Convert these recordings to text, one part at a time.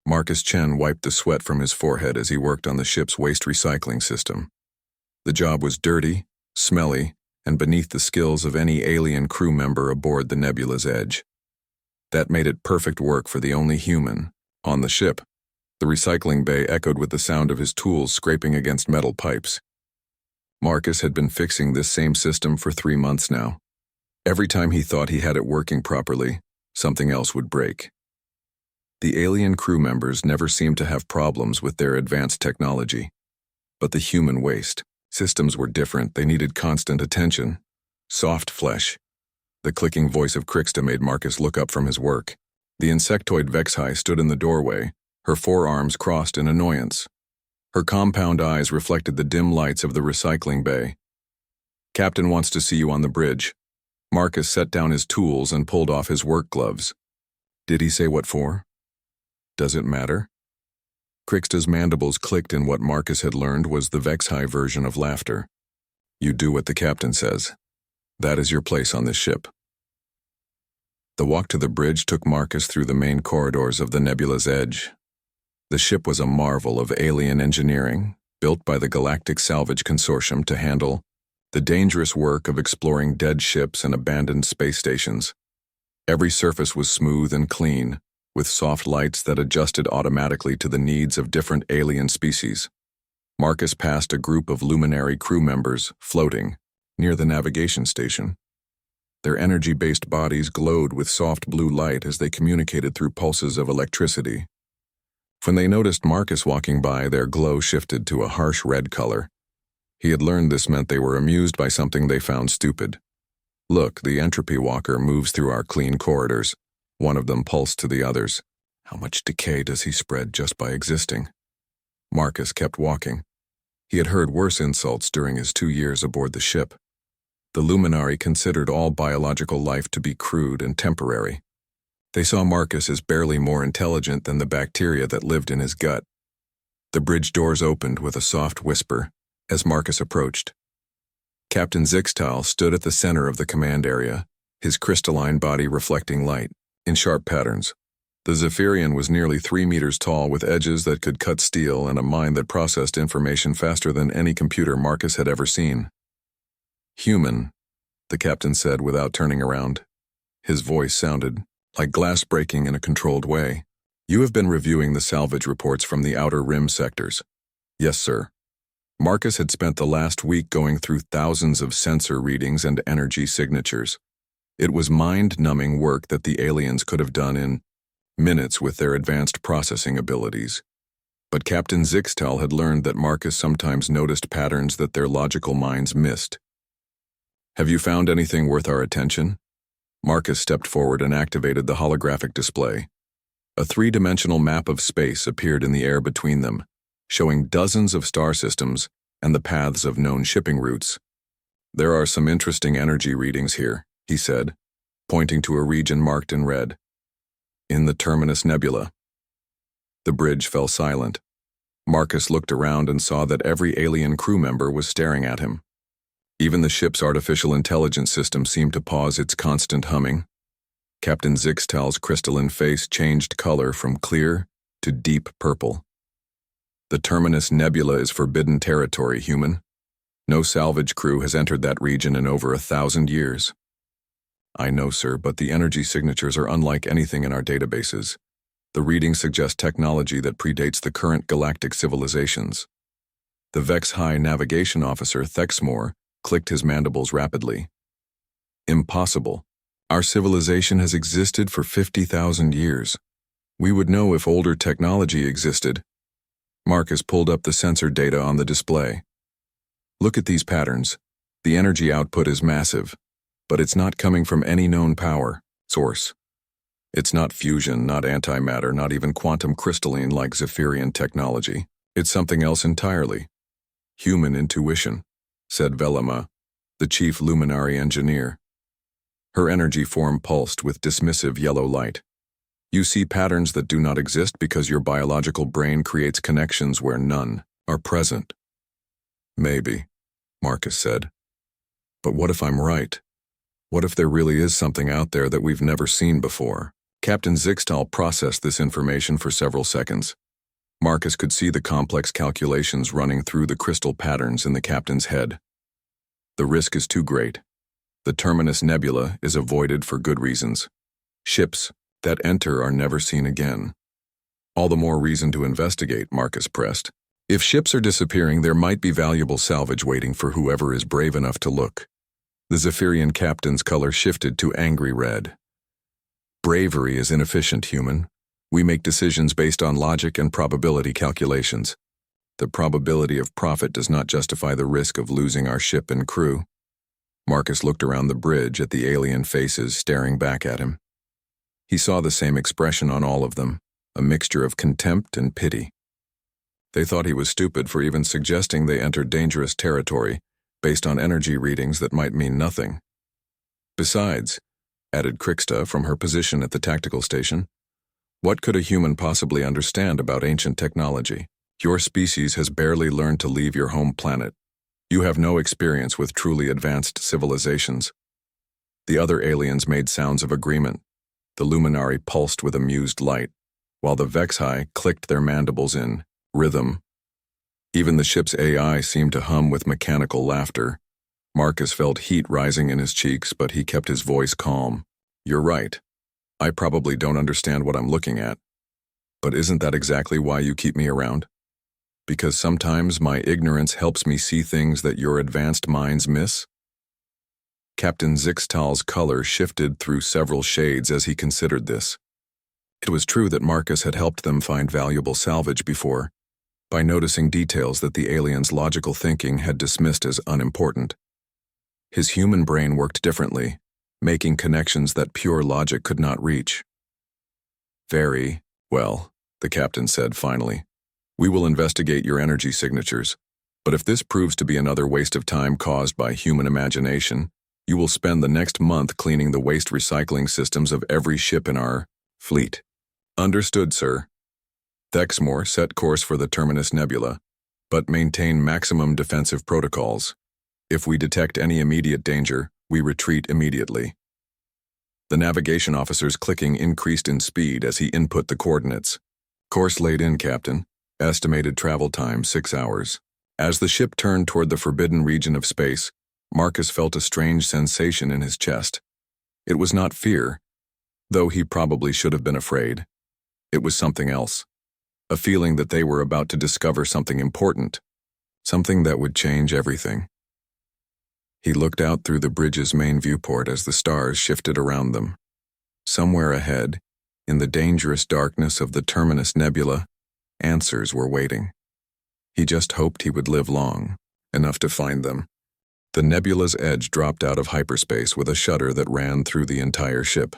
Marcus Chen wiped the sweat from his forehead as he worked on the ship's waste recycling system. The job was dirty, smelly, and beneath the skills of any alien crew member aboard the Nebula's Edge. That made it perfect work for the only human on the ship. The recycling bay echoed with the sound of his tools scraping against metal pipes. Marcus had been fixing this same system for 3 months now. Every time he thought he had it working properly, something else would break. The alien crew members never seemed to have problems with their advanced technology. But the human waste systems were different. They needed constant attention. Soft flesh. The clicking voice of Crixta made Marcus look up from his work. The insectoid Vexhai stood in the doorway, her forearms crossed in annoyance. Her compound eyes reflected the dim lights of the recycling bay. "Captain wants to see you on the bridge." Marcus set down his tools and pulled off his work gloves. "Did he say what for?" "Does it matter?" Crixta's mandibles clicked in what Marcus had learned was the Vexhai version of laughter. "You do what the captain says. That is your place on this ship." The walk to the bridge took Marcus through the main corridors of the Nebula's Edge. The ship was a marvel of alien engineering, built by the Galactic Salvage Consortium to handle the dangerous work of exploring dead ships and abandoned space stations. Every surface was smooth and clean, with soft lights that adjusted automatically to the needs of different alien species. Marcus passed a group of luminary crew members floating near the navigation station. Their energy-based bodies glowed with soft blue light as they communicated through pulses of electricity. When they noticed Marcus walking by, their glow shifted to a harsh red color. He had learned this meant they were amused by something they found stupid. "Look, the entropy walker moves through our clean corridors." One of them pulsed to the others. "How much decay does he spread just by existing?" Marcus kept walking. He had heard worse insults during his 2 years aboard the ship. The Luminari considered all biological life to be crude and temporary. They saw Marcus as barely more intelligent than the bacteria that lived in his gut. The bridge doors opened with a soft whisper as Marcus approached. Captain Zixtal stood at the center of the command area, his crystalline body reflecting light in sharp patterns. The Zephyrian was nearly 3 meters tall with edges that could cut steel and a mind that processed information faster than any computer Marcus had ever seen. "Human," the captain said without turning around. His voice sounded like glass breaking in a controlled way. "You have been reviewing the salvage reports from the outer rim sectors." "Yes, sir." Marcus had spent the last week going through thousands of sensor readings and energy signatures. It was mind-numbing work that the aliens could have done in minutes with their advanced processing abilities. But Captain Zixtal had learned that Marcus sometimes noticed patterns that their logical minds missed. "Have you found anything worth our attention?" Marcus stepped forward and activated the holographic display. A 3-dimensional map of space appeared in the air between them, showing dozens of star systems and the paths of known shipping routes. "There are some interesting energy readings here," he said, pointing to a region marked in red. "In the Terminus Nebula." The bridge fell silent. Marcus looked around and saw that every alien crew member was staring at him. Even the ship's artificial intelligence system seemed to pause its constant humming. Captain Zixtal's crystalline face changed color from clear to deep purple. "The Terminus Nebula is forbidden territory, human. No salvage crew has entered that region in over 1,000 years. "I know, sir, but the energy signatures are unlike anything in our databases. The readings suggest technology that predates the current galactic civilizations." The Vexhai navigation officer, Thexmore, clicked his mandibles rapidly. "Impossible. Our civilization has existed for 50,000 years. We would know if older technology existed." Marcus pulled up the sensor data on the display. "Look at these patterns. The energy output is massive, but it's not coming from any known power source. It's not fusion, not antimatter, not even quantum crystalline like Zephyrian technology. It's something else entirely. Human intuition," said Velema, the chief luminary engineer. Her energy form pulsed with dismissive yellow light. "You see patterns that do not exist because your biological brain creates connections where none are present." "Maybe," Marcus said. "But what if I'm right? What if there really is something out there that we've never seen before?" Captain Zixtal processed this information for several seconds. Marcus could see the complex calculations running through the crystal patterns in the captain's head. The risk is too great. The Terminus Nebula is avoided for good reasons. Ships that enter are never seen again. All the more reason to investigate, Marcus pressed. If ships are disappearing, there might be valuable salvage waiting for whoever is brave enough to look. The Zephyrian captain's color shifted to angry red. Bravery is inefficient, human. We make decisions based on logic and probability calculations. The probability of profit does not justify the risk of losing our ship and crew. Marcus looked around the bridge at the alien faces staring back at him. He saw the same expression on all of them, a mixture of contempt and pity. They thought he was stupid for even suggesting they entered dangerous territory based on energy readings that might mean nothing. Besides, added Krixta from her position at the tactical station, what could a human possibly understand about ancient technology? Your species has barely learned to leave your home planet. You have no experience with truly advanced civilizations. The other aliens made sounds of agreement. The Luminari pulsed with amused light, while the Vexhi clicked their mandibles in rhythm. Even the ship's AI seemed to hum with mechanical laughter. Marcus felt heat rising in his cheeks, but he kept his voice calm. You're right. I probably don't understand what I'm looking at. But isn't that exactly why you keep me around? Because sometimes my ignorance helps me see things that your advanced minds miss? Captain Zixtal's color shifted through several shades as he considered this. It was true that Marcus had helped them find valuable salvage before, by noticing details that the aliens' logical thinking had dismissed as unimportant. His human brain worked differently, making connections that pure logic could not reach. Very well, the captain said finally. We will investigate your energy signatures, but if this proves to be another waste of time caused by human imagination, you will spend the next month cleaning the waste recycling systems of every ship in our fleet. Understood, sir. Thexmore set course for the Terminus Nebula, but maintain maximum defensive protocols. If we detect any immediate danger, we retreat immediately. The navigation officer's clicking increased in speed as he input the coordinates. Course laid in, Captain. Estimated travel time 6 hours. As the ship turned toward the forbidden region of space, Marcus felt a strange sensation in his chest. It was not fear, though he probably should have been afraid. It was something else. A feeling that they were about to discover something important, something that would change everything. He looked out through the bridge's main viewport as the stars shifted around them. Somewhere ahead, in the dangerous darkness of the Terminus Nebula, answers were waiting. He just hoped he would live long, enough to find them. The nebula's edge dropped out of hyperspace with a shudder that ran through the entire ship.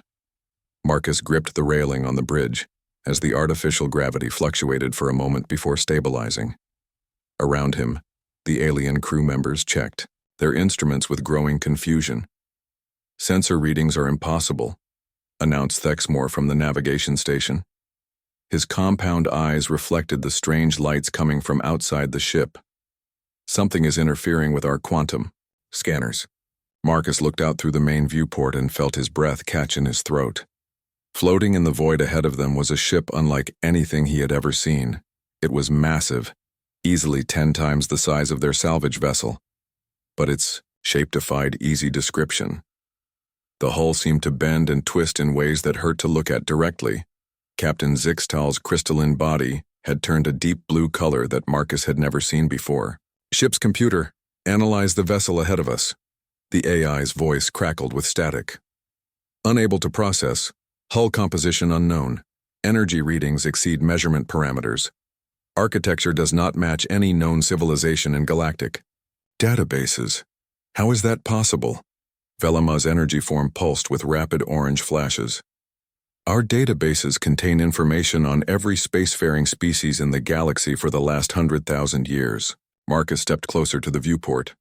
Marcus gripped the railing on the bridge as the artificial gravity fluctuated for a moment before stabilizing. Around him, the alien crew members checked, their instruments with growing confusion. Sensor readings are impossible, announced Thexmore from the navigation station. His compound eyes reflected the strange lights coming from outside the ship. Something is interfering with our quantum scanners. Marcus looked out through the main viewport and felt his breath catch in his throat. Floating in the void ahead of them was a ship unlike anything he had ever seen. It was massive, easily 10 times the size of their salvage vessel. But its shape defied easy description. The hull seemed to bend and twist in ways that hurt to look at directly. Captain Zixtal's crystalline body had turned a deep blue color that Marcus had never seen before. Ship's computer, analyze the vessel ahead of us. The AI's voice crackled with static. Unable to process, hull composition unknown. Energy readings exceed measurement parameters. Architecture does not match any known civilization in Galactic. Databases. How is that possible? Velama's energy form pulsed with rapid orange flashes. Our databases contain information on every spacefaring species in the galaxy for the last 100,000 years. Marcus stepped closer to the viewport.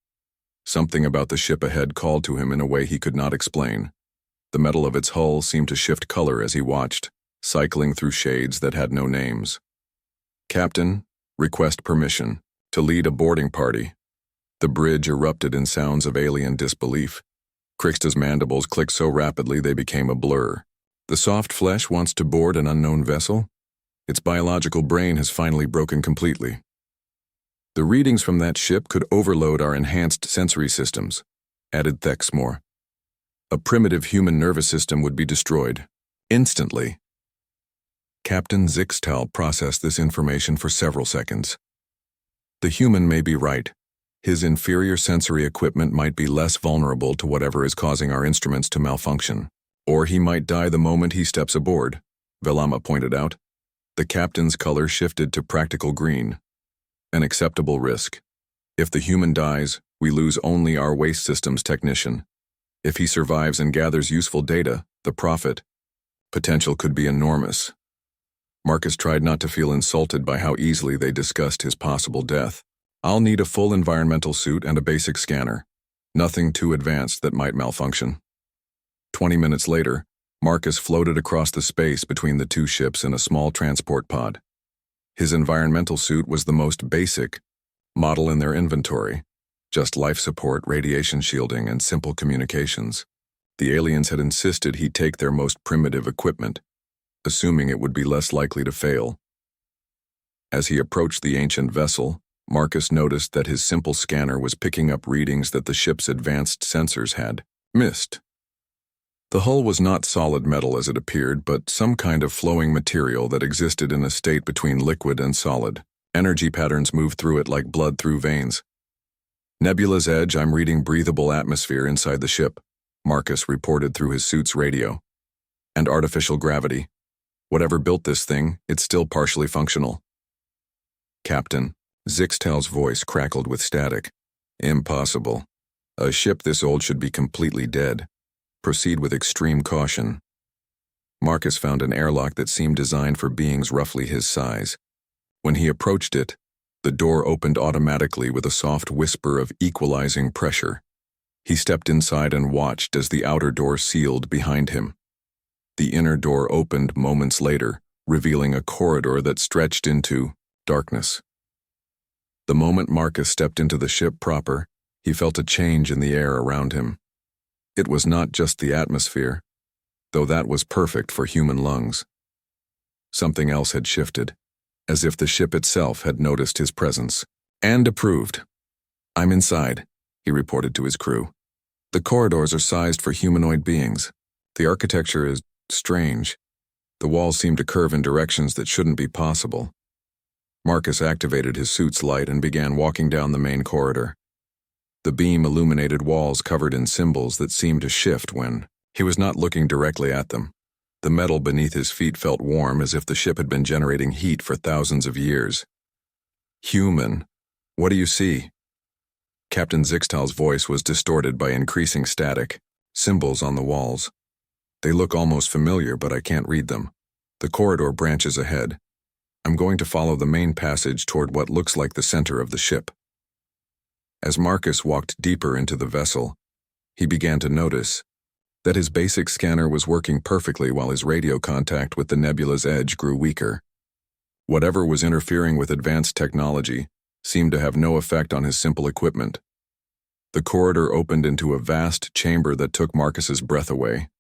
Something about the ship ahead called to him in a way he could not explain. The metal of its hull seemed to shift color as he watched, cycling through shades that had no names. Captain, request permission to lead a boarding party. The bridge erupted in sounds of alien disbelief. Krixta's mandibles clicked so rapidly they became a blur. The soft flesh wants to board an unknown vessel? Its biological brain has finally broken completely. The readings from that ship could overload our enhanced sensory systems, added Thexmore. A primitive human nervous system would be destroyed, instantly. Captain Zixtal processed this information for several seconds. The human may be right. His inferior sensory equipment might be less vulnerable to whatever is causing our instruments to malfunction. Or he might die the moment he steps aboard, Velama pointed out. The captain's color shifted to practical green. An acceptable risk. If the human dies, we lose only our waste systems technician. If he survives and gathers useful data, the profit potential could be enormous. Marcus tried not to feel insulted by how easily they discussed his possible death. I'll need a full environmental suit and a basic scanner. Nothing too advanced that might malfunction. 20 minutes later, Marcus floated across the space between the two ships in a small transport pod. His environmental suit was the most basic model in their inventory, just life support, radiation shielding, and simple communications. The aliens had insisted he take their most primitive equipment, assuming it would be less likely to fail. As he approached the ancient vessel, Marcus noticed that his simple scanner was picking up readings that the ship's advanced sensors had missed. The hull was not solid metal as it appeared, but some kind of flowing material that existed in a state between liquid and solid. Energy patterns moved through it like blood through veins. Nebula's edge, I'm reading breathable atmosphere inside the ship, Marcus reported through his suit's radio. And artificial gravity. Whatever built this thing, it's still partially functional. Captain, Zixtal's voice crackled with static. Impossible. A ship this old should be completely dead. Proceed with extreme caution. Marcus found an airlock that seemed designed for beings roughly his size. When he approached it, the door opened automatically with a soft whisper of equalizing pressure. He stepped inside and watched as the outer door sealed behind him. The inner door opened moments later, revealing a corridor that stretched into darkness. The moment Marcus stepped into the ship proper, he felt a change in the air around him. It was not just the atmosphere, though that was perfect for human lungs. Something else had shifted, as if the ship itself had noticed his presence, and approved. I'm inside, he reported to his crew. The corridors are sized for humanoid beings. The architecture is strange. The walls seem to curve in directions that shouldn't be possible. Marcus activated his suit's light and began walking down the main corridor. The beam-illuminated walls covered in symbols that seemed to shift when he was not looking directly at them. The metal beneath his feet felt warm, as if the ship had been generating heat for thousands of years. Human, what do you see? Captain Zixtal's voice was distorted by increasing static. Symbols on the walls. They look almost familiar, but I can't read them. The corridor branches ahead. I'm going to follow the main passage toward what looks like the center of the ship. As Marcus walked deeper into the vessel, he began to notice that his basic scanner was working perfectly while his radio contact with the nebula's edge grew weaker. Whatever was interfering with advanced technology seemed to have no effect on his simple equipment. The corridor opened into a vast chamber that took Marcus's breath away.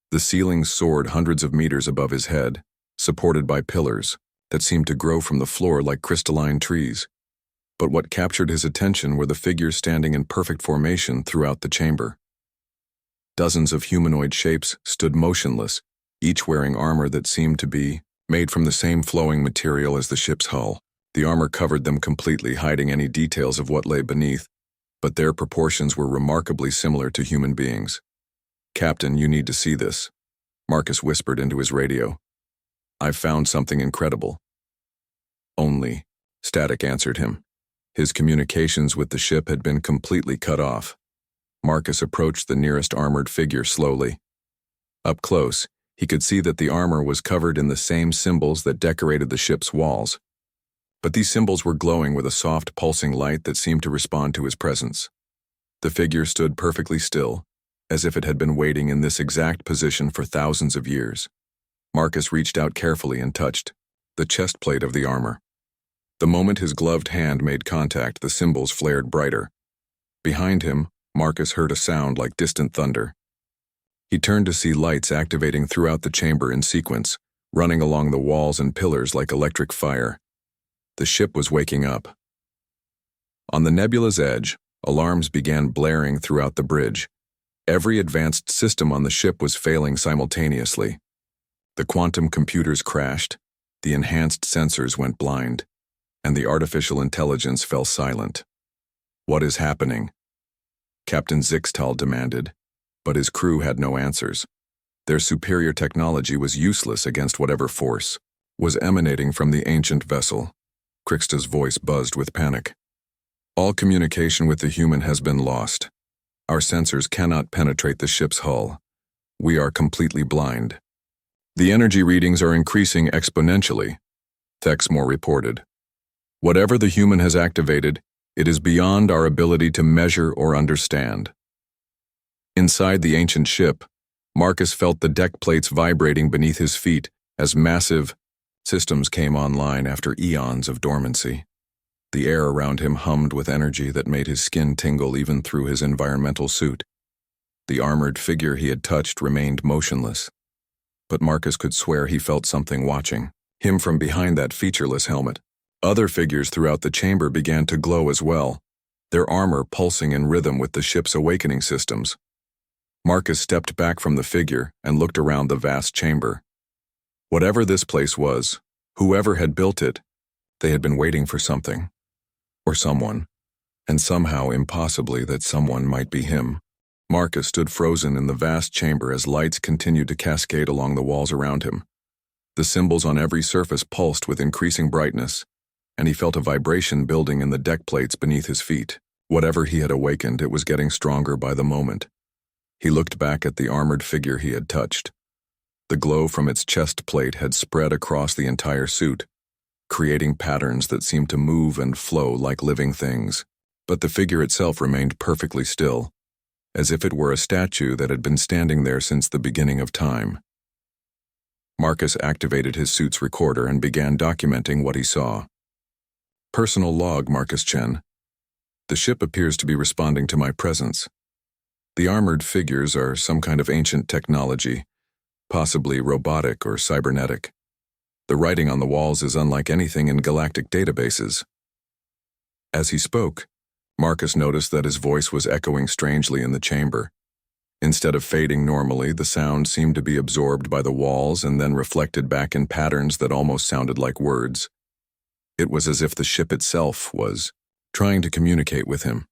The ceiling soared hundreds of meters above his head, supported by pillars that seemed to grow from the floor like crystalline trees. But what captured his attention were the figures standing in perfect formation throughout the chamber. Dozens of humanoid shapes stood motionless, each wearing armor that seemed to be made from the same flowing material as the ship's hull. The armor covered them completely, hiding any details of what lay beneath, but their proportions were remarkably similar to human beings. Captain, you need to see this, Marcus whispered into his radio. I've found something incredible. Only, static answered him. His communications with the ship had been completely cut off. Marcus approached the nearest armored figure slowly. Up close, he could see that the armor was covered in the same symbols that decorated the ship's walls. But these symbols were glowing with a soft, pulsing light that seemed to respond to his presence. The figure stood perfectly still, as if it had been waiting in this exact position for thousands of years. Marcus reached out carefully and touched the chest plate of the armor. The moment his gloved hand made contact, the symbols flared brighter. Behind him, Marcus heard a sound like distant thunder. He turned to see lights activating throughout the chamber in sequence, running along the walls and pillars like electric fire. The ship was waking up. On the nebula's edge, alarms began blaring throughout the bridge. Every advanced system on the ship was failing simultaneously. The quantum computers crashed, the enhanced sensors went blind, and the artificial intelligence fell silent. "What is happening?" Captain Zixtal demanded, but his crew had no answers. Their superior technology was useless against whatever force was emanating from the ancient vessel. Krixta's voice buzzed with panic. "All communication with the human has been lost. Our sensors cannot penetrate the ship's hull. We are completely blind. The energy readings are increasing exponentially," Thexmore reported. "Whatever the human has activated, it is beyond our ability to measure or understand." Inside the ancient ship, Marcus felt the deck plates vibrating beneath his feet as massive systems came online after eons of dormancy. The air around him hummed with energy that made his skin tingle even through his environmental suit. The armored figure he had touched remained motionless, but Marcus could swear he felt something watching him from behind that featureless helmet. Other figures throughout the chamber began to glow as well, their armor pulsing in rhythm with the ship's awakening systems. Marcus stepped back from the figure and looked around the vast chamber. Whatever this place was, whoever had built it, they had been waiting for something. Or someone. And somehow, impossibly, that someone might be him. Marcus stood frozen in the vast chamber as lights continued to cascade along the walls around him. The symbols on every surface pulsed with increasing brightness, and he felt a vibration building in the deck plates beneath his feet. Whatever he had awakened, it was getting stronger by the moment. He looked back at the armored figure he had touched. The glow from its chest plate had spread across the entire suit, creating patterns that seemed to move and flow like living things. But the figure itself remained perfectly still, as if it were a statue that had been standing there since the beginning of time. Marcus activated his suit's recorder and began documenting what he saw. "Personal log, Marcus Chen. The ship appears to be responding to my presence. The armored figures are some kind of ancient technology, possibly robotic or cybernetic. The writing on the walls is unlike anything in galactic databases." As he spoke, Marcus noticed that his voice was echoing strangely in the chamber. Instead of fading normally, the sound seemed to be absorbed by the walls and then reflected back in patterns that almost sounded like words. It was as if the ship itself was trying to communicate with him.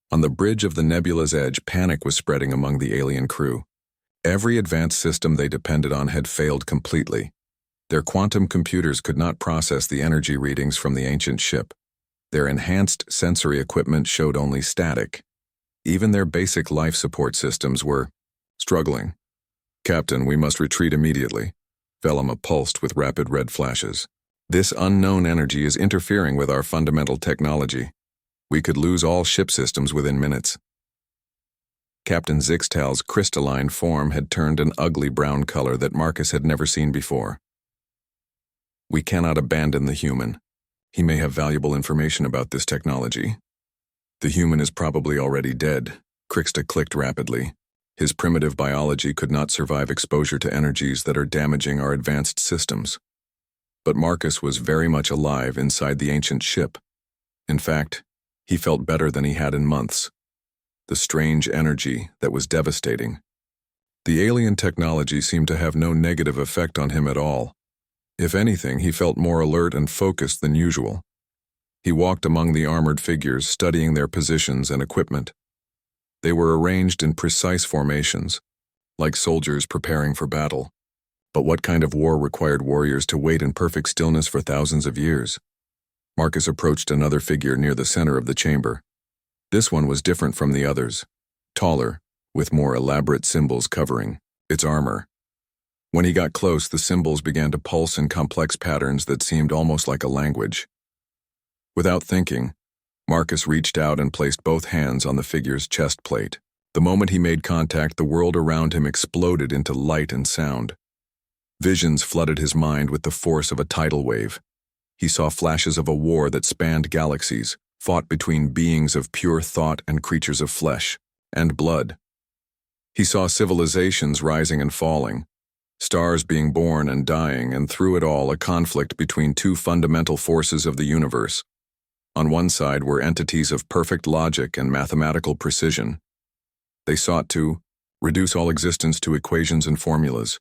On the bridge of the nebula's edge, panic was spreading among the alien crew. Every advanced system they depended on had failed completely. Their quantum computers could not process the energy readings from the ancient ship. Their enhanced sensory equipment showed only static. Even their basic life support systems were struggling. "Captain, we must retreat immediately." Velema pulsed with rapid red flashes. "This unknown energy is interfering with our fundamental technology. We could lose all ship systems within minutes." Captain Zixtal's crystalline form had turned an ugly brown color that Marcus had never seen before. "We cannot abandon the human. He may have valuable information about this technology." "The human is probably already dead," Krixta clicked rapidly. "His primitive biology could not survive exposure to energies that are damaging our advanced systems." But Marcus was very much alive inside the ancient ship. In fact, he felt better than he had in months. The strange energy that was devastating. The alien technology seemed to have no negative effect on him at all. If anything, he felt more alert and focused than usual. He walked among the armored figures, studying their positions and equipment. They were arranged in precise formations, like soldiers preparing for battle. But what kind of war required warriors to wait in perfect stillness for thousands of years? Marcus approached another figure near the center of the chamber. This one was different from the others, taller, with more elaborate symbols covering its armor. When he got close, the symbols began to pulse in complex patterns that seemed almost like a language. Without thinking, Marcus reached out and placed both hands on the figure's chest plate. The moment he made contact, the world around him exploded into light and sound. Visions flooded his mind with the force of a tidal wave. He saw flashes of a war that spanned galaxies, fought between beings of pure thought and creatures of flesh and blood. He saw civilizations rising and falling, stars being born and dying, and through it all a conflict between two fundamental forces of the universe. On one side were entities of perfect logic and mathematical precision. They sought to reduce all existence to equations and formulas,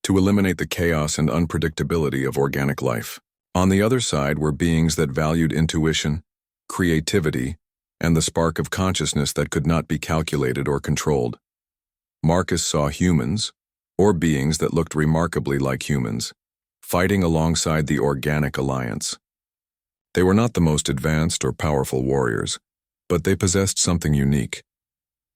to eliminate the chaos and unpredictability of organic life. On the other side were beings that valued intuition, creativity, and the spark of consciousness that could not be calculated or controlled. Marcus saw humans, or beings that looked remarkably like humans, fighting alongside the Organic Alliance. They were not the most advanced or powerful warriors, but they possessed something unique.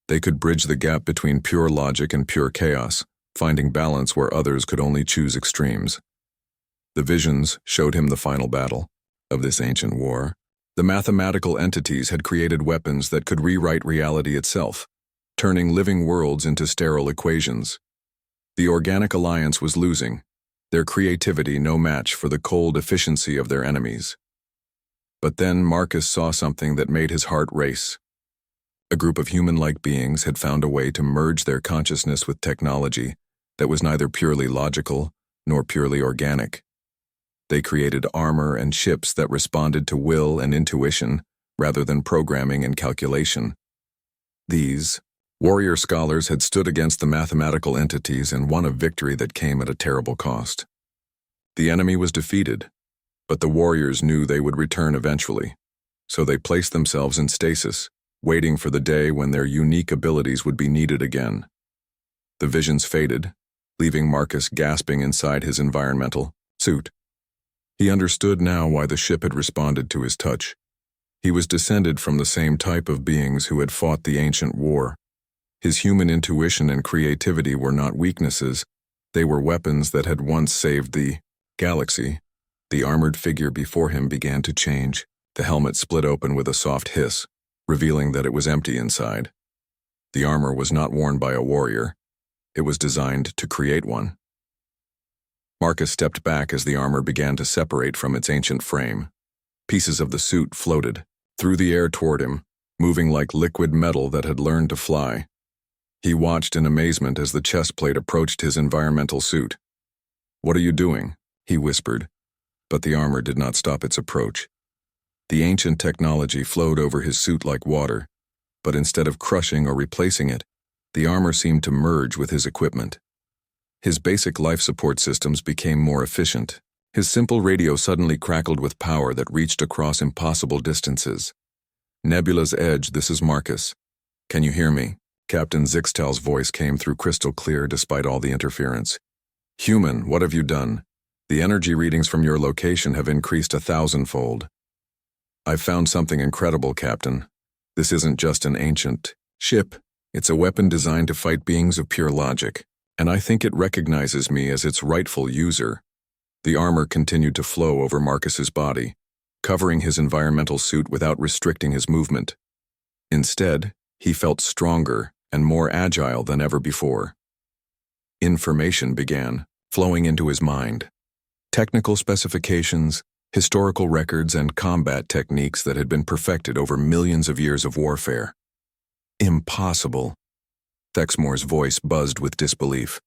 They could bridge the gap between pure logic and pure chaos, finding balance where others could only choose extremes. The visions showed him the final battle of this ancient war. The mathematical entities had created weapons that could rewrite reality itself, turning living worlds into sterile equations. The Organic Alliance was losing, their creativity no match for the cold efficiency of their enemies. But then Marcus saw something that made his heart race. A group of human-like beings had found a way to merge their consciousness with technology that was neither purely logical nor purely organic. They created armor and ships that responded to will and intuition rather than programming and calculation. These warrior scholars had stood against the mathematical entities and won a victory that came at a terrible cost. The enemy was defeated, but the warriors knew they would return eventually, so they placed themselves in stasis, waiting for the day when their unique abilities would be needed again. The visions faded, leaving Marcus gasping inside his environmental suit. He understood now why the ship had responded to his touch. He was descended from the same type of beings who had fought the ancient war. His human intuition and creativity were not weaknesses, they were weapons that had once saved the galaxy. The armored figure before him began to change. The helmet split open with a soft hiss, revealing that it was empty inside. The armor was not worn by a warrior. It was designed to create one. Marcus stepped back as the armor began to separate from its ancient frame. Pieces of the suit floated through the air toward him, moving like liquid metal that had learned to fly. He watched in amazement as the chest plate approached his environmental suit. "What are you doing?" he whispered, but the armor did not stop its approach. The ancient technology flowed over his suit like water, but instead of crushing or replacing it, the armor seemed to merge with his equipment. His basic life support systems became more efficient. His simple radio suddenly crackled with power that reached across impossible distances. "Nebula's Edge, this is Marcus. Can you hear me?" Captain Zixtal's voice came through crystal clear despite all the interference. "Human, what have you done? The energy readings from your location have increased 1,000-fold. I've found something incredible, Captain. This isn't just an ancient ship. It's a weapon designed to fight beings of pure logic, and I think it recognizes me as its rightful user." The armor continued to flow over Marcus's body, covering his environmental suit without restricting his movement. Instead, he felt stronger and more agile than ever before. Information began flowing into his mind. Technical specifications, historical records, and combat techniques that had been perfected over millions of years of warfare. Impossible. Thexmore's voice buzzed with disbelief.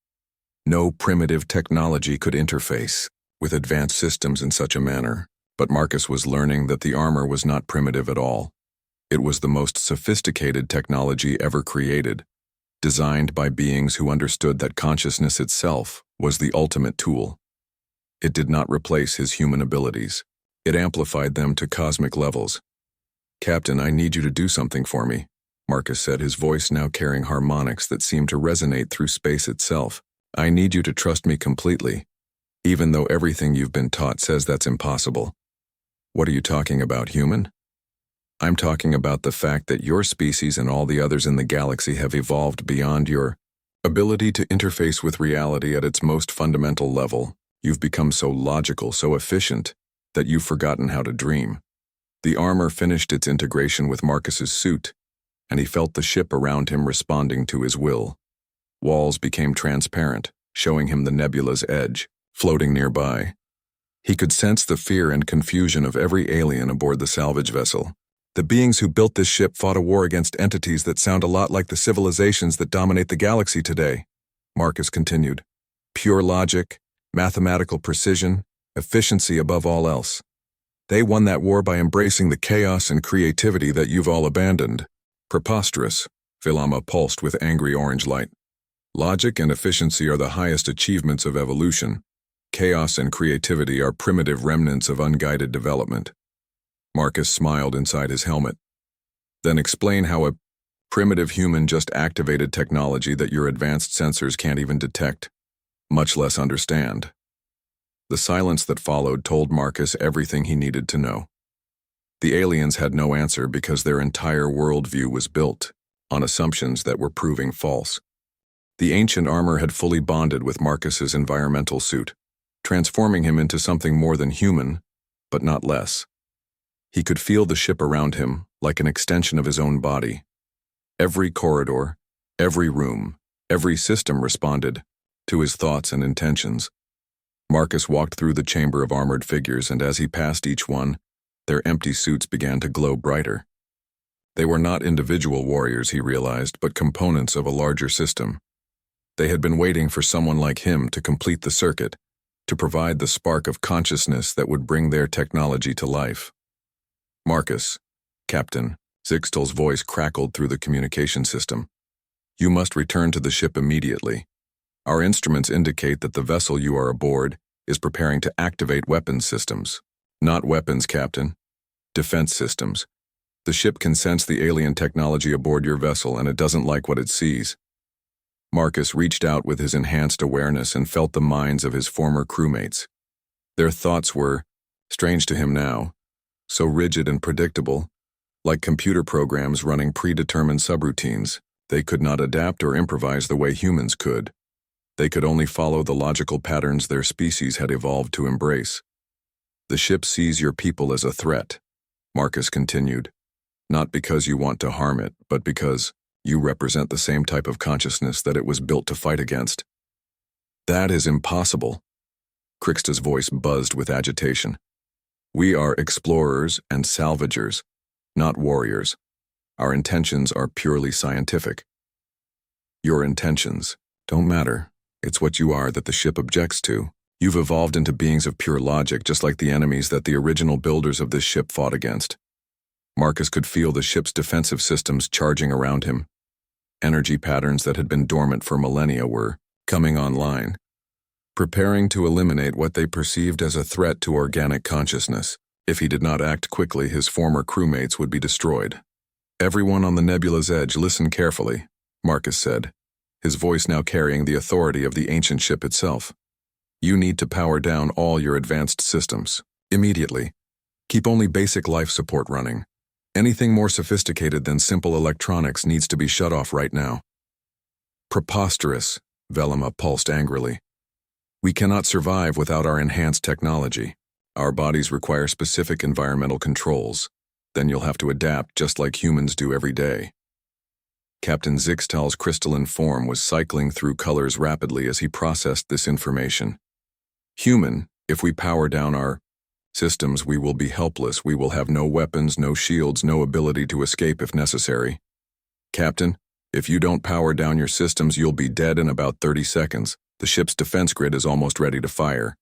No primitive technology could interface with advanced systems in such a manner, but Marcus was learning that the armor was not primitive at all. It was the most sophisticated technology ever created, designed by beings who understood that consciousness itself was the ultimate tool. It did not replace his human abilities. It amplified them to cosmic levels. "Captain, I need you to do something for me," Marcus said, his voice now carrying harmonics that seemed to resonate through space itself. "I need you to trust me completely, even though everything you've been taught says that's impossible." "What are you talking about, human?" "I'm talking about the fact that your species and all the others in the galaxy have evolved beyond your ability to interface with reality at its most fundamental level. You've become so logical, so efficient, that you've forgotten how to dream." The armor finished its integration with Marcus's suit, and he felt the ship around him responding to his will. Walls became transparent, showing him the nebula's edge, floating nearby. He could sense the fear and confusion of every alien aboard the salvage vessel. The beings who built this ship fought a war against entities that sound a lot like the civilizations that dominate the galaxy today, Marcus continued. Pure logic, mathematical precision, efficiency above all else. They won that war by embracing the chaos and creativity that you've all abandoned. Preposterous, Vilama pulsed with angry orange light. Logic and efficiency are the highest achievements of evolution. Chaos and creativity are primitive remnants of unguided development. Marcus smiled inside his helmet. Then explain how a primitive human just activated technology that your advanced sensors can't even detect, much less understand. The silence that followed told Marcus everything he needed to know. The aliens had no answer because their entire worldview was built on assumptions that were proving false. The ancient armor had fully bonded with Marcus's environmental suit, transforming him into something more than human, but not less. He could feel the ship around him like an extension of his own body. Every corridor, every room, every system responded to his thoughts and intentions. Marcus walked through the chamber of armored figures, and as he passed each one, their empty suits began to glow brighter. They were not individual warriors, he realized, but components of a larger system. They had been waiting for someone like him to complete the circuit, to provide the spark of consciousness that would bring their technology to life. Marcus, Captain, Zixtal's voice crackled through the communication system. You must return to the ship immediately. Our instruments indicate that the vessel you are aboard is preparing to activate weapons systems. Not weapons, Captain. Defense systems. The ship can sense the alien technology aboard your vessel, and it doesn't like what it sees. Marcus reached out with his enhanced awareness and felt the minds of his former crewmates. Their thoughts were, strange to him now, so rigid and predictable, like computer programs running predetermined subroutines. They could not adapt or improvise the way humans could. They could only follow the logical patterns their species had evolved to embrace. The ship sees your people as a threat, Marcus continued, not because you want to harm it, but because you represent the same type of consciousness that it was built to fight against. That is impossible. Crixta's voice buzzed with agitation. We are explorers and salvagers, not warriors. Our intentions are purely scientific. Your intentions don't matter. It's what you are that the ship objects to. You've evolved into beings of pure logic, just like the enemies that the original builders of this ship fought against. Marcus could feel the ship's defensive systems charging around him. Energy patterns that had been dormant for millennia were coming online, preparing to eliminate what they perceived as a threat to organic consciousness. If he did not act quickly, his former crewmates would be destroyed. Everyone on the nebula's edge, listen carefully, Marcus said, his voice now carrying the authority of the ancient ship itself. You need to power down all your advanced systems, immediately. Keep only basic life support running. Anything more sophisticated than simple electronics needs to be shut off right now. Preposterous, Velima pulsed angrily. We cannot survive without our enhanced technology. Our bodies require specific environmental controls. Then you'll have to adapt just like humans do every day. Captain Zixtal's crystalline form was cycling through colors rapidly as he processed this information. Human, if we power down our systems, we will be helpless. We will have no weapons, no shields, no ability to escape if necessary. Captain, if you don't power down your systems, you'll be dead in about 30 seconds. The ship's defense grid is almost ready to fire.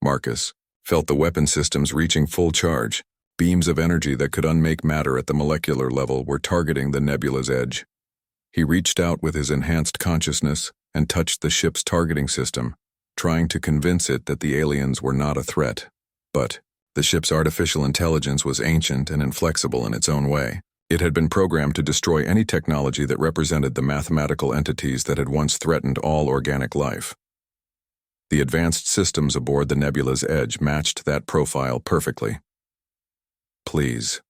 Marcus felt the weapon systems reaching full charge. Beams of energy that could unmake matter at the molecular level were targeting the nebula's edge. He reached out with his enhanced consciousness and touched the ship's targeting system, trying to convince it that the aliens were not a threat. But the ship's artificial intelligence was ancient and inflexible in its own way. It had been programmed to destroy any technology that represented the mathematical entities that had once threatened all organic life. The advanced systems aboard the nebula's edge matched that profile perfectly. Please,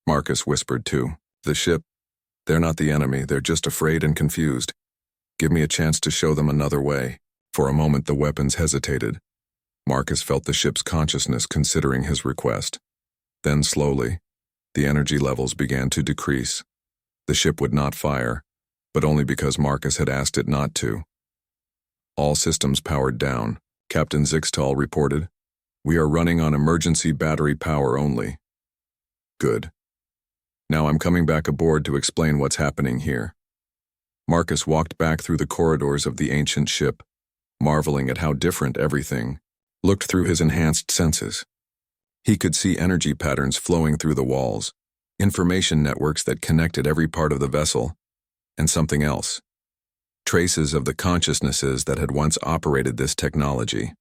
Marcus whispered to the ship. They're not the enemy, they're just afraid and confused. Give me a chance to show them another way. For a moment the weapons hesitated. Marcus felt the ship's consciousness considering his request. Then slowly, the energy levels began to decrease. The ship would not fire, but only because Marcus had asked it not to. All systems powered down, Captain Zixtal reported. We are running on emergency battery power only. Good. Now I'm coming back aboard to explain what's happening here. Marcus walked back through the corridors of the ancient ship, marveling at how different everything looked through his enhanced senses. He could see energy patterns flowing through the walls, information networks that connected every part of the vessel, and something else. Traces of the consciousnesses that had once operated this technology.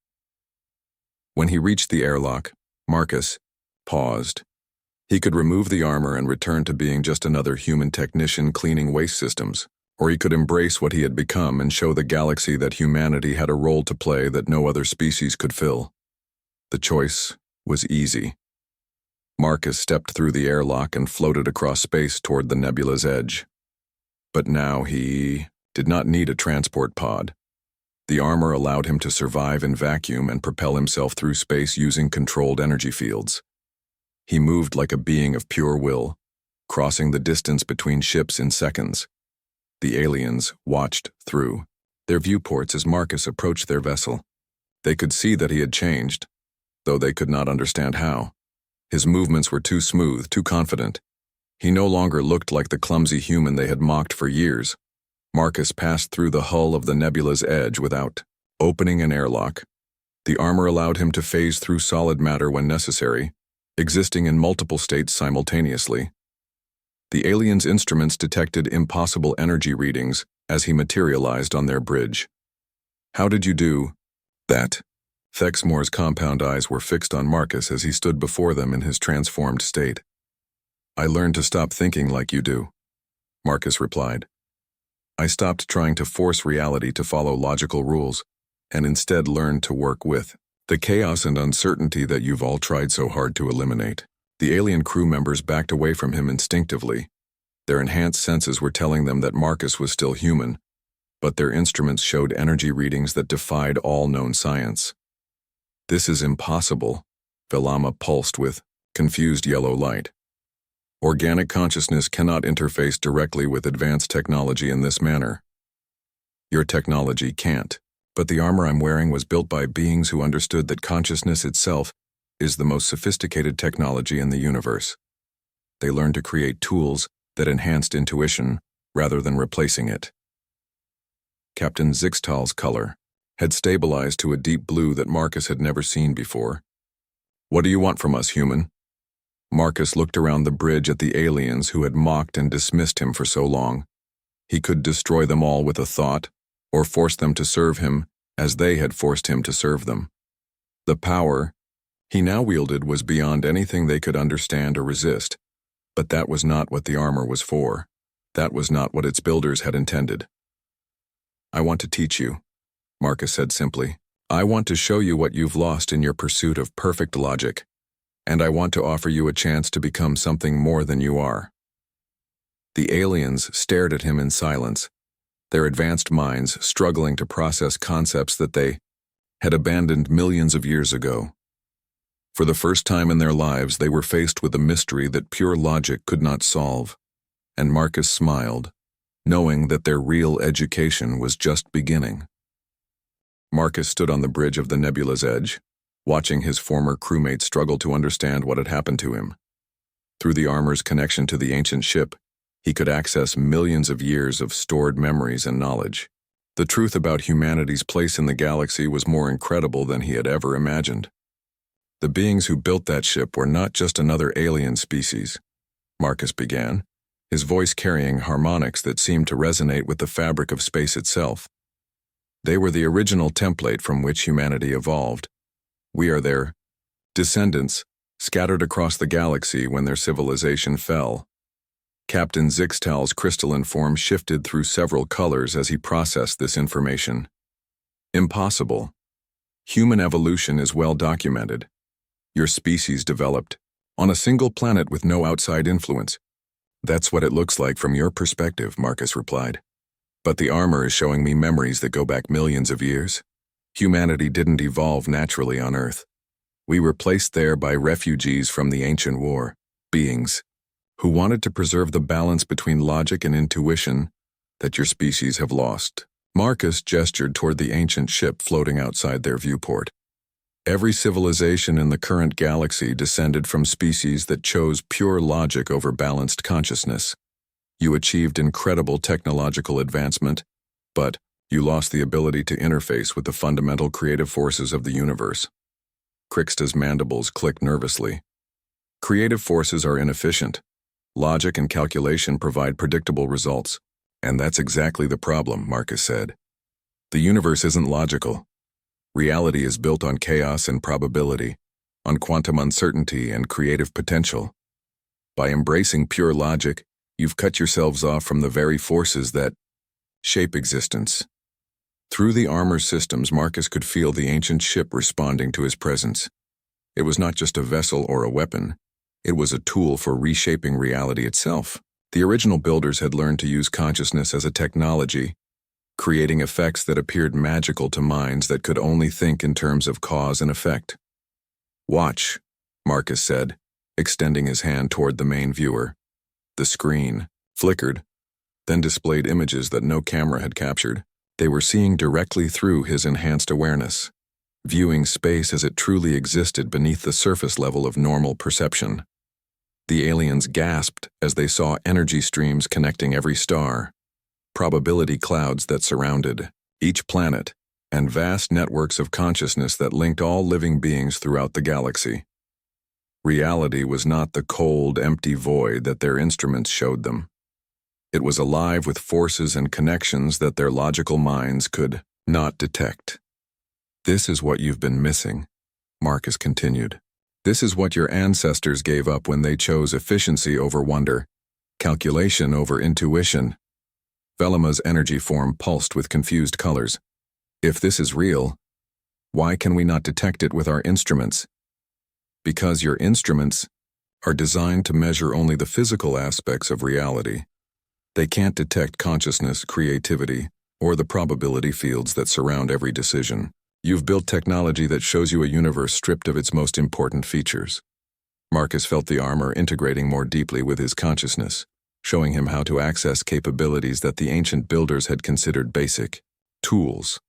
When he reached the airlock, Marcus paused. He could remove the armor and return to being just another human technician cleaning waste systems, or he could embrace what he had become and show the galaxy that humanity had a role to play that no other species could fill. The choice was easy. Marcus stepped through the airlock and floated across space toward the nebula's edge. But now he did not need a transport pod. The armor allowed him to survive in vacuum and propel himself through space using controlled energy fields. He moved like a being of pure will, crossing the distance between ships in seconds. The aliens watched through their viewports as Marcus approached their vessel. They could see that he had changed, though they could not understand how. His movements were too smooth, too confident. He no longer looked like the clumsy human they had mocked for years. Marcus passed through the hull of the nebula's edge without opening an airlock. The armor allowed him to phase through solid matter when necessary, existing in multiple states simultaneously. The aliens' instruments detected impossible energy readings as he materialized on their bridge. "How did you do that?" Thexmore's compound eyes were fixed on Marcus as he stood before them in his transformed state. "I learned to stop thinking like you do," Marcus replied. "I stopped trying to force reality to follow logical rules, and instead learned to work with the chaos and uncertainty that you've all tried so hard to eliminate." The alien crew members backed away from him instinctively. Their enhanced senses were telling them that Marcus was still human, but their instruments showed energy readings that defied all known science. "This is impossible," Velama pulsed with confused yellow light. "Organic consciousness cannot interface directly with advanced technology in this manner." "Your technology can't, but the armor I'm wearing was built by beings who understood that consciousness itself is the most sophisticated technology in the universe. They learned to create tools that enhanced intuition rather than replacing it." Captain Zixtal's color had stabilized to a deep blue that Marcus had never seen before. "What do you want from us, human?" Marcus looked around the bridge at the aliens who had mocked and dismissed him for so long. He could destroy them all with a thought, or force them to serve him as they had forced him to serve them. The power he now wielded was beyond anything they could understand or resist, but that was not what the armor was for. That was not what its builders had intended. "I want to teach you," Marcus said simply. "I want to show you what you've lost in your pursuit of perfect logic, and I want to offer you a chance to become something more than you are." The aliens stared at him in silence, their advanced minds struggling to process concepts that they had abandoned millions of years ago. For the first time in their lives, they were faced with a mystery that pure logic could not solve, and Marcus smiled, knowing that their real education was just beginning. Marcus stood on the bridge of the nebula's edge, watching his former crewmates struggle to understand what had happened to him. Through the armor's connection to the ancient ship, he could access millions of years of stored memories and knowledge. The truth about humanity's place in the galaxy was more incredible than he had ever imagined. The beings who built that ship were not just another alien species, Marcus began, his voice carrying harmonics that seemed to resonate with the fabric of space itself. They were the original template from which humanity evolved. We are their descendants, scattered across the galaxy when their civilization fell. Captain Zixtal's crystalline form shifted through several colors as he processed this information. "Impossible. Human evolution is well documented. Your species developed on a single planet with no outside influence. That's what it looks like from your perspective," Marcus replied. "But the armor is showing me memories that go back millions of years. Humanity didn't evolve naturally on Earth. We were placed there by refugees from the ancient war, beings who wanted to preserve the balance between logic and intuition that your species have lost." Marcus gestured toward the ancient ship floating outside their viewport. Every civilization in the current galaxy descended from species that chose pure logic over balanced consciousness. You achieved incredible technological advancement, but you lost the ability to interface with the fundamental creative forces of the universe. Crixta's mandibles clicked nervously. Creative forces are inefficient. Logic and calculation provide predictable results. And that's exactly the problem, Marcus said. The universe isn't logical. Reality is built on chaos and probability, on quantum uncertainty and creative potential. By embracing pure logic, you've cut yourselves off from the very forces that shape existence. Through the armor systems, Marcus could feel the ancient ship responding to his presence. It was not just a vessel or a weapon. It was a tool for reshaping reality itself. The original builders had learned to use consciousness as a technology, creating effects that appeared magical to minds that could only think in terms of cause and effect. "Watch," Marcus said, extending his hand toward the main viewer. The screen flickered, then displayed images that no camera had captured. They were seeing directly through his enhanced awareness, viewing space as it truly existed beneath the surface level of normal perception. The aliens gasped as they saw energy streams connecting every star, probability clouds that surrounded each planet, and vast networks of consciousness that linked all living beings throughout the galaxy. Reality was not the cold, empty void that their instruments showed them. It was alive with forces and connections that their logical minds could not detect. "This is what you've been missing," Marcus continued. "This is what your ancestors gave up when they chose efficiency over wonder, calculation over intuition." Velama's energy form pulsed with confused colors. "If this is real, why can we not detect it with our instruments?" "Because your instruments are designed to measure only the physical aspects of reality. They can't detect consciousness, creativity, or the probability fields that surround every decision. You've built technology that shows you a universe stripped of its most important features." Marcus felt the armor integrating more deeply with his consciousness, showing him how to access capabilities that the ancient builders had considered basic tools.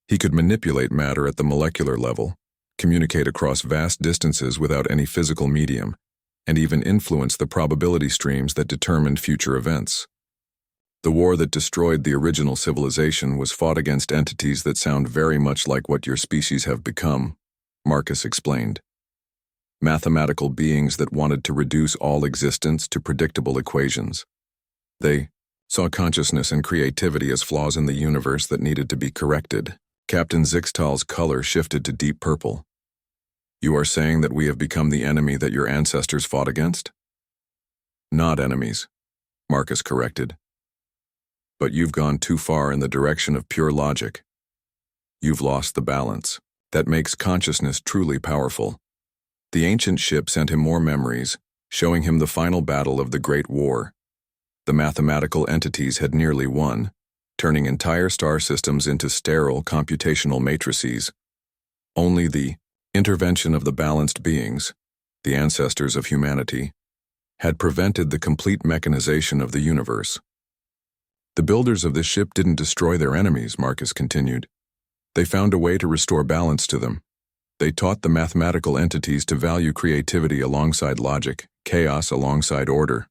He could manipulate matter at the molecular level, communicate across vast distances without any physical medium, and even influence the probability streams that determined future events. The war that destroyed the original civilization was fought against entities that sound very much like what your species have become, Marcus explained. Mathematical beings that wanted to reduce all existence to predictable equations. They saw consciousness and creativity as flaws in the universe that needed to be corrected. Captain Zixtal's color shifted to deep purple. "You are saying that we have become the enemy that your ancestors fought against?" "Not enemies," Marcus corrected. "But you've gone too far in the direction of pure logic. You've lost the balance that makes consciousness truly powerful." The ancient ship sent him more memories, showing him the final battle of the Great War. The mathematical entities had nearly won, turning entire star systems into sterile computational matrices. Only the intervention of the balanced beings, the ancestors of humanity, had prevented the complete mechanization of the universe. "The builders of this ship didn't destroy their enemies," Marcus continued. "They found a way to restore balance to them. They taught the mathematical entities to value creativity alongside logic, chaos alongside order.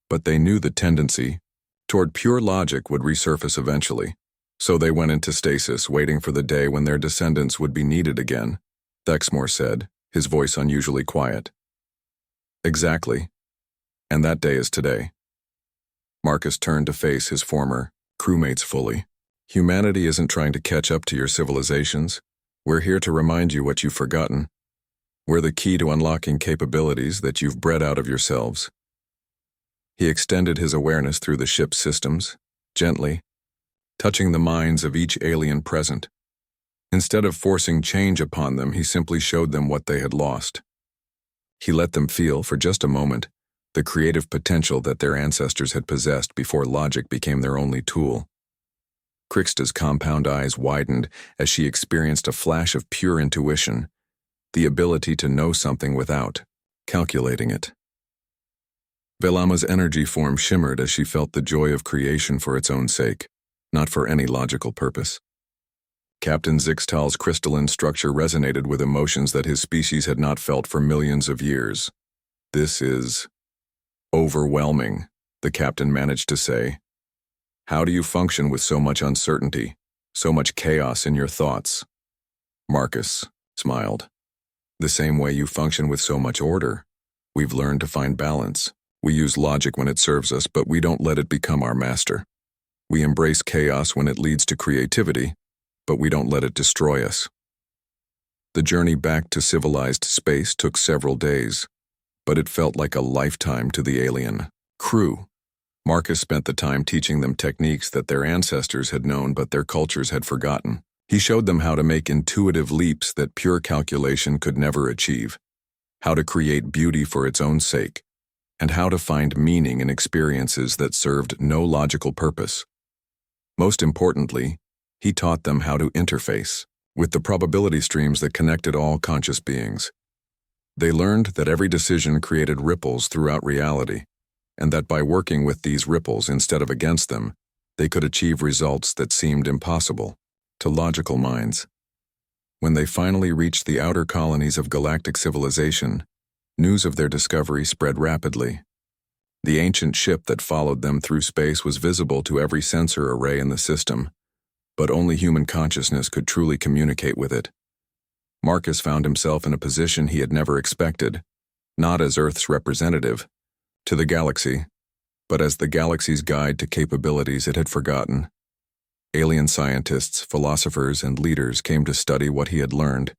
But they knew the tendency toward pure logic would resurface eventually, so they went into stasis, waiting for the day when their descendants would be needed again," Thexmore said, his voice unusually quiet. "Exactly. And that day is today." Marcus turned to face his former crewmates fully. "Humanity isn't trying to catch up to your civilizations. We're here to remind you what you've forgotten. We're the key to unlocking capabilities that you've bred out of yourselves." He extended his awareness through the ship's systems, gently, touching the minds of each alien present. Instead of forcing change upon them, he simply showed them what they had lost. He let them feel, for just a moment, the creative potential that their ancestors had possessed before logic became their only tool. Crixta's compound eyes widened as she experienced a flash of pure intuition, the ability to know something without calculating it. Velama's energy form shimmered as she felt the joy of creation for its own sake, not for any logical purpose. Captain Zixtal's crystalline structure resonated with emotions that his species had not felt for millions of years. "This is overwhelming," the captain managed to say. "How do you function with so much uncertainty, so much chaos in your thoughts?" Marcus smiled. "The same way you function with so much order. We've learned to find balance. We use logic when it serves us, but we don't let it become our master. We embrace chaos when it leads to creativity, but we don't let it destroy us." The journey back to civilized space took several days, but it felt like a lifetime to the alien crew. Marcus spent the time teaching them techniques that their ancestors had known but their cultures had forgotten. He showed them how to make intuitive leaps that pure calculation could never achieve, how to create beauty for its own sake, and how to find meaning in experiences that served no logical purpose. Most importantly, he taught them how to interface with the probability streams that connected all conscious beings. They learned that every decision created ripples throughout reality, and that by working with these ripples instead of against them, they could achieve results that seemed impossible to logical minds. When they finally reached the outer colonies of galactic civilization, news of their discovery spread rapidly. The ancient ship that followed them through space was visible to every sensor array in the system, but only human consciousness could truly communicate with it. Marcus found himself in a position he had never expected, not as Earth's representative to the galaxy, but as the galaxy's guide to capabilities it had forgotten. Alien scientists, philosophers, and leaders came to study what he had learned,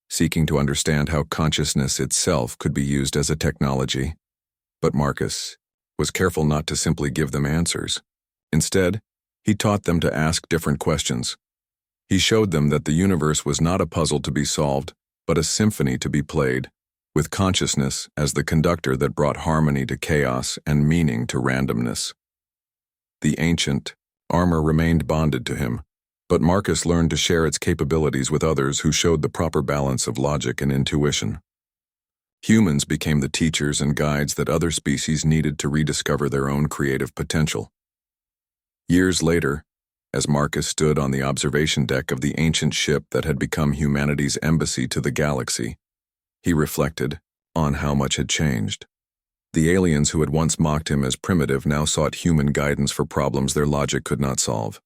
seeking to understand how consciousness itself could be used as a technology. But Marcus was careful not to simply give them answers. Instead, he taught them to ask different questions. He showed them that the universe was not a puzzle to be solved, but a symphony to be played, with consciousness as the conductor that brought harmony to chaos and meaning to randomness. The ancient armor remained bonded to him, but Marcus learned to share its capabilities with others who showed the proper balance of logic and intuition. Humans became the teachers and guides that other species needed to rediscover their own creative potential. Years later, as Marcus stood on the observation deck of the ancient ship that had become humanity's embassy to the galaxy, he reflected on how much had changed. The aliens who had once mocked him as primitive now sought human guidance for problems their logic could not solve.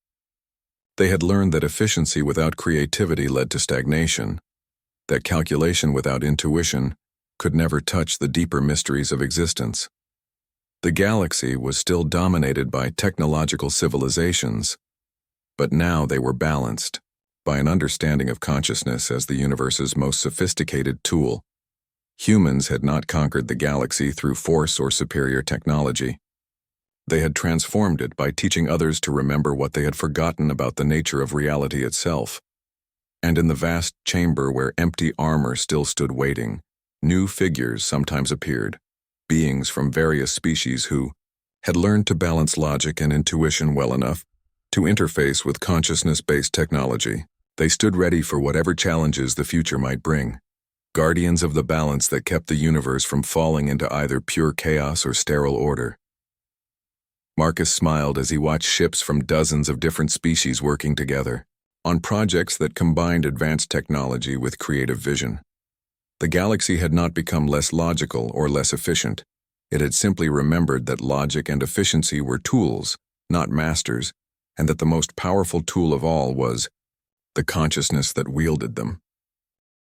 They had learned that efficiency without creativity led to stagnation, that calculation without intuition could never touch the deeper mysteries of existence. The galaxy was still dominated by technological civilizations, but now they were balanced by an understanding of consciousness as the universe's most sophisticated tool. Humans had not conquered the galaxy through force or superior technology. They had transformed it by teaching others to remember what they had forgotten about the nature of reality itself. And in the vast chamber where empty armor still stood waiting, new figures sometimes appeared, beings from various species who had learned to balance logic and intuition well enough to interface with consciousness-based technology. They stood ready for whatever challenges the future might bring, guardians of the balance that kept the universe from falling into either pure chaos or sterile order. Marcus smiled as he watched ships from dozens of different species working together on projects that combined advanced technology with creative vision. The galaxy had not become less logical or less efficient. It had simply remembered that logic and efficiency were tools, not masters, and that the most powerful tool of all was the consciousness that wielded them.